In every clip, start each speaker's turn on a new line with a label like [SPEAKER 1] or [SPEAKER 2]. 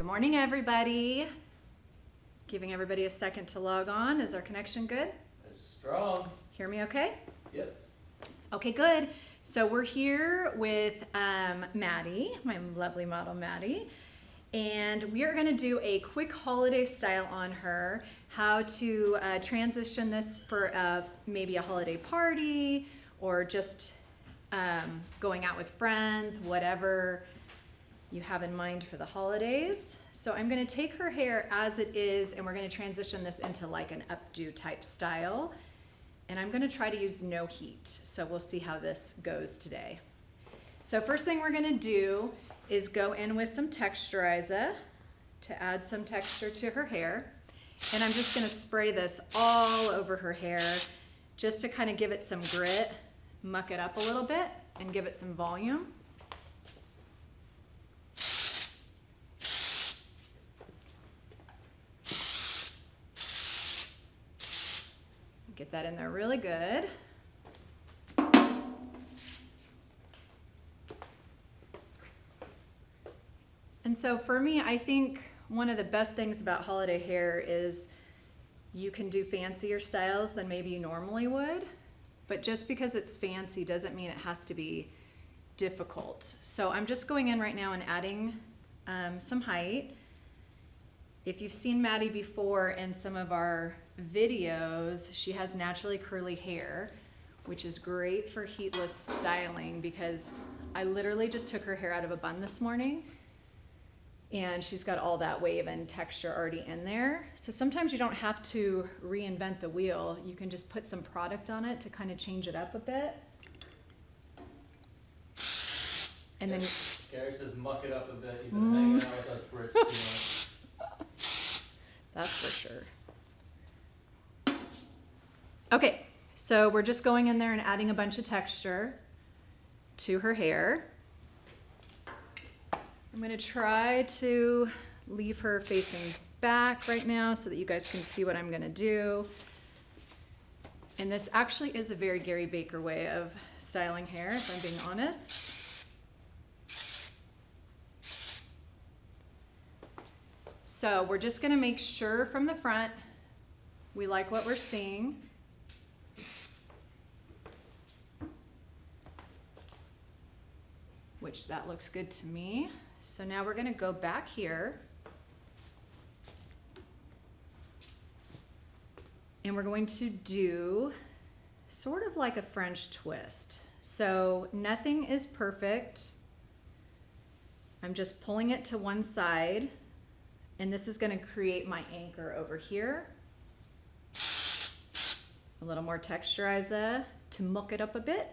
[SPEAKER 1] Good morning, everybody. Giving everybody a second to log on. Is our connection good?
[SPEAKER 2] It's strong.
[SPEAKER 1] Hear me okay?
[SPEAKER 2] Yep.
[SPEAKER 1] Okay, good. So we're here with Maddie, my lovely model Maddie, and we are going to do a quick holiday style on her, how to transition this for maybe a holiday party or just going out with friends, whatever you have in mind for the holidays. So I'm going to take her hair as it is, and we're going to transition this into like an updo type style. And I'm going to try to use no heat. So we'll see how this goes today. So first thing we're going to do is go in with some texturizer to add some texture to her hair. And I'm just going to spray this all over her hair just to kind of give it some grit, muck it up a little bit, and give it some volume. Get that in there really good. And so for me, I think one of the best things about holiday hair is you can do fancier styles than maybe you normally would, but just because it's fancy doesn't mean it has to be difficult. So I'm just going in right now and adding some height. If you've seen Maddie before in some of our videos, she has naturally curly hair, which is great for heatless styling because I literally just took her hair out of a bun this morning and she's got all that wave and texture already in there. So sometimes you don't have to reinvent the wheel. You can just put some product on it to kind of change it up a bit. And then
[SPEAKER 2] Gary says muck it up a bit. You've been hanging out with us Brits too much.
[SPEAKER 1] That's for sure. Okay, so we're just going in there and adding a bunch of texture to her hair. I'm going to try to leave her facing back right now so that you guys can see what I'm going to do. And this actually is a very Gary Baker way of styling hair, if I'm being honest. So we're just going to make sure from the front we like what we're seeing. Which that looks good to me. So now we're going to go back here and we're going to do sort of like a French twist. So nothing is perfect. I'm just pulling it to one side, and this is going to create my anchor over here. A little more texturizer to muck it up a bit.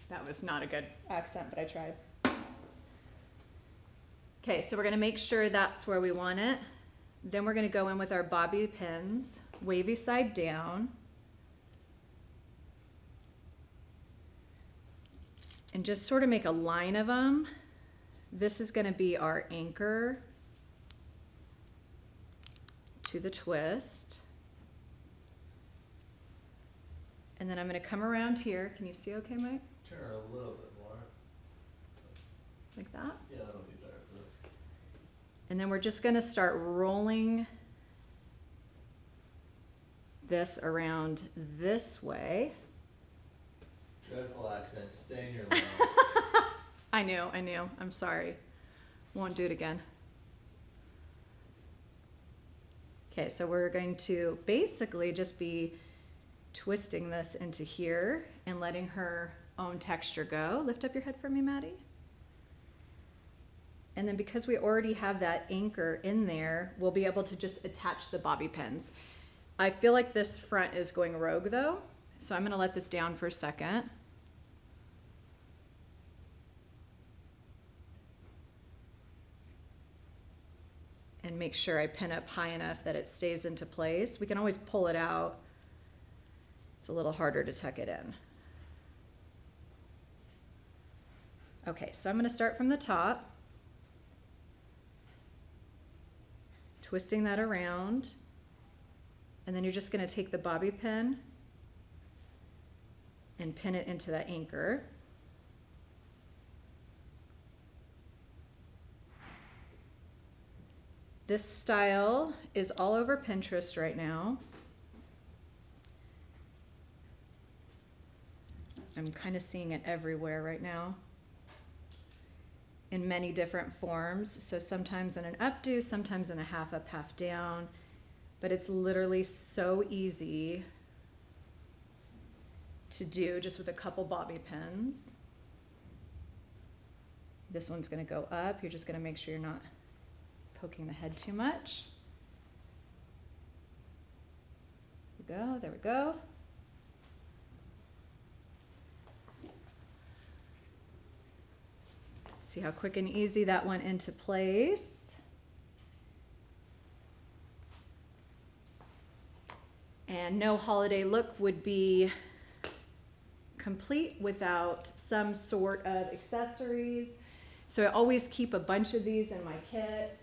[SPEAKER 1] That was not a good accent, but I tried. Okay, so we're gonna make sure that's where we want it. Then we're gonna go in with our bobby pins, wavy side down. And just sort of make a line of them. This is gonna be our anchor to the twist. And then I'm gonna come around here. Can you see okay, Mike?
[SPEAKER 2] Turn her a little bit more.
[SPEAKER 1] Like that?
[SPEAKER 2] Yeah, that'll be better for us.
[SPEAKER 1] And then we're just gonna start rolling this around this way.
[SPEAKER 2] Dreadful accent. Stay in your lane.
[SPEAKER 1] I knew. I'm sorry. Won't do it again. Okay, so we're going to basically just be twisting this into here and letting her own texture go. Lift up your head for me, Maddie. And then because we already have that anchor in there, we'll be able to just attach the bobby pins. I feel like this front is going rogue though, so I'm gonna let this down for a second. And make sure I pin up high enough that it stays into place. We can always pull it out. It's a little harder to tuck it in. Okay, so I'm going to start from the top, twisting that around, and then you're just going to take the bobby pin and pin it into that anchor. This style is all over Pinterest right now. I'm kind of seeing it everywhere right now in many different forms. So sometimes in an updo, sometimes in a half up, half down, but it's literally so easy to do just with a couple bobby pins. This one's gonna go up. You're just gonna make sure you're not poking the head too much. There we go, there we go. See how quick and easy that went into place. And no holiday look would be complete without some sort of accessories. So I always keep a bunch of these in my kit.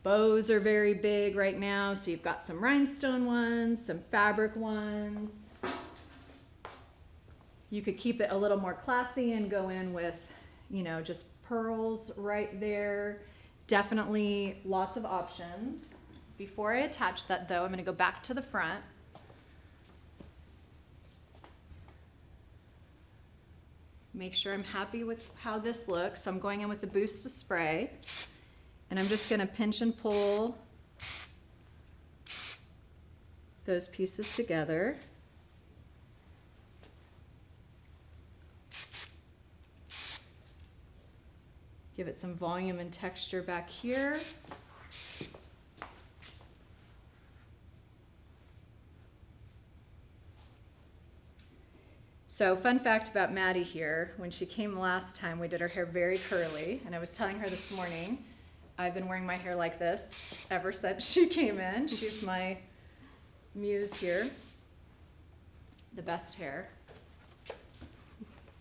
[SPEAKER 1] Bows are very big right now, so you've got some rhinestone ones, some fabric ones. You could keep it a little more classy and go in with, you know, just pearls right there. Definitely lots of options. Before I attach that though, I'm gonna go back to the front. Make sure I'm happy with how this looks. So I'm going in with the Boost to Spray, and I'm just gonna pinch and pull those pieces together. Give it some volume and texture back here. So fun fact about Maddie here, when she came last time, we did her hair very curly, and I was telling her this morning, I've been wearing my hair like this ever since she came in. She's my muse here. The best hair.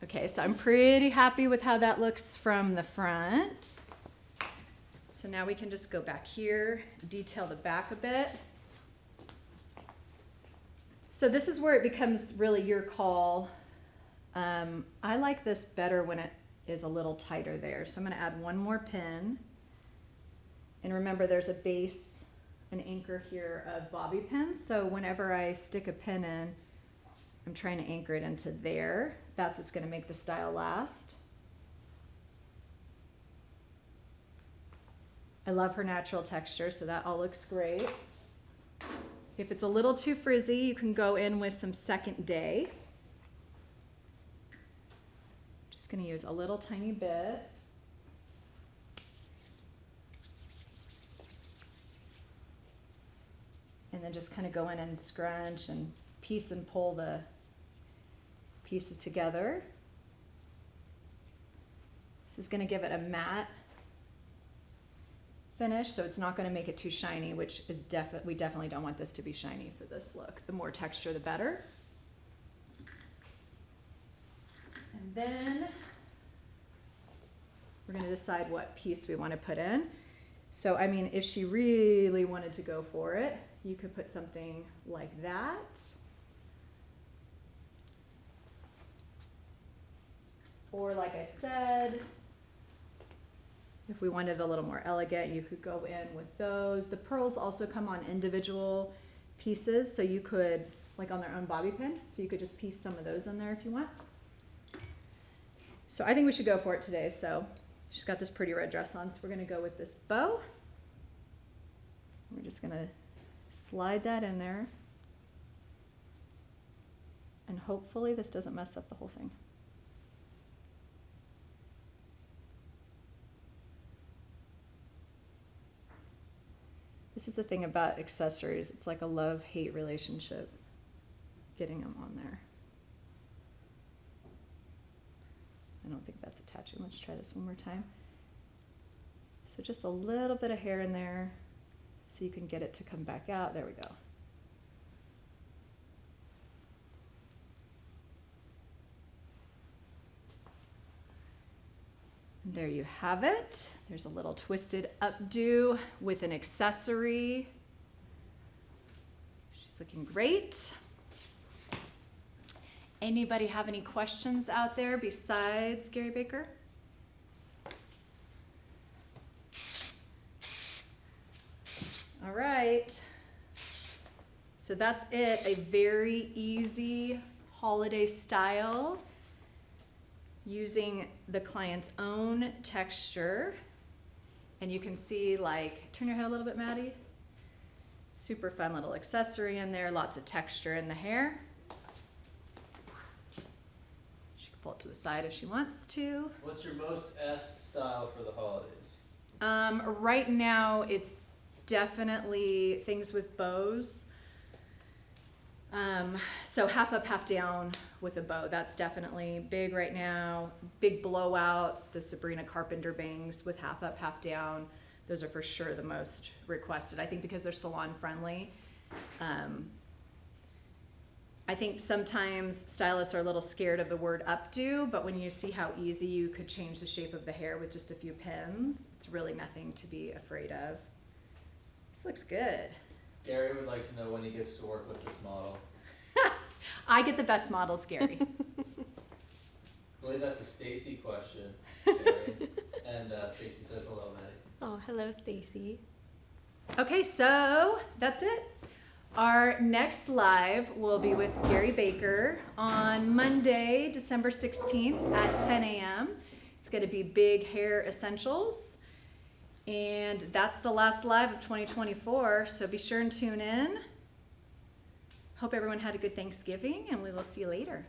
[SPEAKER 1] Okay, so I'm pretty happy with how that looks from the front. So now we can just go back here, detail the back a bit. So this is where it becomes really your call. I like this better when it is a little tighter there. So I'm gonna add one more pin. And remember there's a base, an anchor here of bobby pins. So whenever I stick a pin in, I'm trying to anchor it into there. That's what's gonna make the style last. I love her natural texture, so that all looks great. If it's a little too frizzy, you can go in with some Second Day. Just gonna use a little tiny bit. And then just kind of go in and scrunch and piece and pull the pieces together. This is gonna give it a matte finish, so it's not gonna make it too shiny, which is we definitely don't want this to be shiny for this look. The more texture, the better. And then we're gonna decide what piece we wanna put in. So, I mean, if she really wanted to go for it, you could put something like that. Or like I said, if we wanted a little more elegant, you could go in with those. The pearls also come on individual pieces, so you could, like on their own bobby pin, so you could just piece some of those in there if you want. So I think we should go for it today. So she's got this pretty red dress on, so we're gonna go with this bow. We're just gonna slide that in there. And hopefully this doesn't mess up the whole thing. This is the thing about accessories. It's like a love-hate relationship, getting them on there. I don't think that's attaching. Let's try this one more time. So just a little bit of hair in there so you can get it to come back out. There we go. And there you have it. There's a little twisted updo with an accessory. She's looking great. Anybody have any questions out there besides Gary Baker? So that's it, a very easy holiday style using the client's own texture. And you can see, like, turn your head a little bit, Maddie. Super fun little accessory in there, lots of texture in the hair. She can pull it to the side if she wants to.
[SPEAKER 2] What's your most asked style for the holidays?
[SPEAKER 1] Right now, it's definitely things with bows. So half up, half down with a bow. That's definitely big right now. Big blowouts, the Sabrina Carpenter bangs with half up, half down. Those are for sure the most requested. I think because they're salon friendly. I think sometimes stylists are a little scared of the word updo, but when you see how easy you could change the shape of the hair with just a few pins, it's really nothing to be afraid of. This looks good.
[SPEAKER 2] Gary would like to know when he gets to work with this model.
[SPEAKER 1] I get the best models, Gary.
[SPEAKER 2] I believe that's a Stacy question, Gary. And Stacy says hello, Maddie.
[SPEAKER 3] Oh, hello, Stacy.
[SPEAKER 1] Okay, so that's it. Our next live will be with Gary Baker on Monday, December 16th at 10 a.m. It's going to be Big Hair Essentials. And that's the last live of 2024, so be sure and tune in. Hope everyone had a good Thanksgiving, and we will see you later.